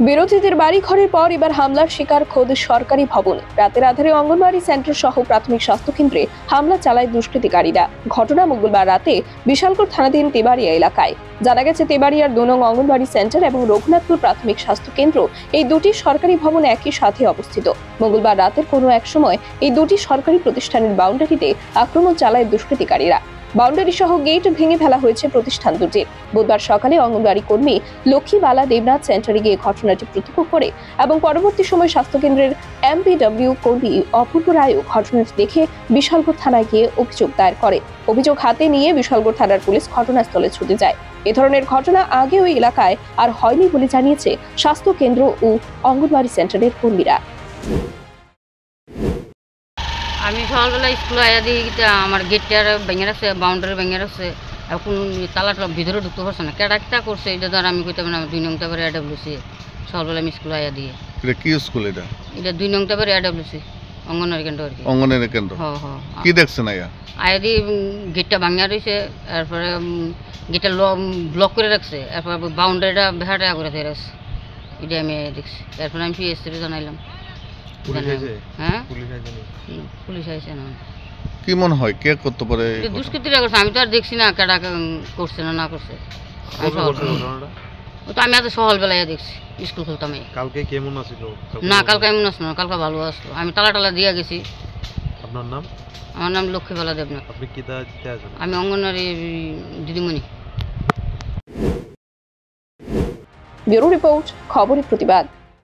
বিরোধীদের বাড়ি ঘরের পর এবার হামলার শিকার খোদ সরকারি ভবন। রাতের আধারে অঙ্গনওয়াড়ি সেন্টার সহ প্রাথমিক স্বাস্থ্য কেন্দ্রে হামলা চালায় দুষ্কৃতিকারীরা। ঘটনা মঙ্গলবার রাতে বিশালগড় থানাধীন তেবাড়িয়া এলাকায়। জানা গেছে, তেবাড়িয়ার 2 নং অঙ্গনওয়াড়ি সেন্টার এবং রঘুনাথপুর প্রাথমিক স্বাস্থ্য কেন্দ্র এই দুটি সরকারি ভবন একই সাথে অবস্থিত। মঙ্গলবার রাতের কোনো এক সময় এই দুটি সরকারি প্রতিষ্ঠানের বাউন্ডারিতে আক্রমণ চালায় দুষ্কৃতিকারীরা। বাউন্ডারি সহ গেট ভেঙে ফেলা হয়েছে প্রতিষ্ঠান দুটির। বুধবার সকালে অঙ্গনওয়াড়ি কর্মী লক্ষ্মীবালা দেবনাথ সেন্টারে গিয়ে ঘটনাটি প্রত্যক্ষ করে এবং পরবর্তী সময় স্বাস্থ্যকেন্দ্রের এমপিডব্লিউ কর্মী অপূর্ব রায়ও ঘটনাটি দেখে বিশালগড় থানায় গিয়ে অভিযোগ দায়ের করে। অভিযোগ হাতে নিয়ে বিশালগড় থানার পুলিশ ঘটনাস্থলে ছুটে যায়। এ ধরনের ঘটনা আগে ওই এলাকায় আর হয়নি বলে জানিয়েছে স্বাস্থ্য কেন্দ্র ও অঙ্গনওয়াড়ি সেন্টারের কর্মীরা। আমি সকালবেলা স্কুলে আয়া দিই আমার গেটটার ভেঙে রাখছে, বাউন্ডারি ভেঙে রাখছে। এখন তালাটা ভিতরে ঢুকতে পারছে না, কেটা কিটা করছে এটা ধর আমি কইতে পারি না। 2 নং টাবার এডব্লিউসি সকালবেলা আমি স্কুলে আয়া দিয়ে। এটা কি স্কুল? এটা 2 নং টাবার এডব্লিউসি অঙ্গনওয়াড়ি কেন্দ্র আর কি। অঙ্গনওয়াড়ি কেন্দ্র। কি দেখছেন আয়া দি গেটটা ভাঙিয়া রয়েছে, তারপরে গেটটা ব্লক করে রাখছে, তারপর বাউন্ডারিটা বেহাটা করে দিয়ে রাখছে। এটা আমি দেখছি। তারপরে আমি পিএসসি জানাইলাম। হ্যাঁ, পুলিশ আইছে না। কি মনে হয় কে করতে পারে? দুষ্কৃতীরা করছে, আমি তো আর দেখছি না কেডা করছে না করছে। আমি এত সকালবেলায় দেখছি, স্কুল খুলতাম। কালকে কেমন আছিল? না, কালকে এমন আসলো না, কালকে ভালো আসলো। আমি টালা দিয়ে গেছি। আপনার নাম? আমার নাম লক্ষ্মীবালা দেবনাথ। আপনি কি দিতে আছেন? আমি অঙ্গনওয়াড়ি দিদিমণি। ব্যুরো রিপোর্ট, খবরের প্রতিবাদ।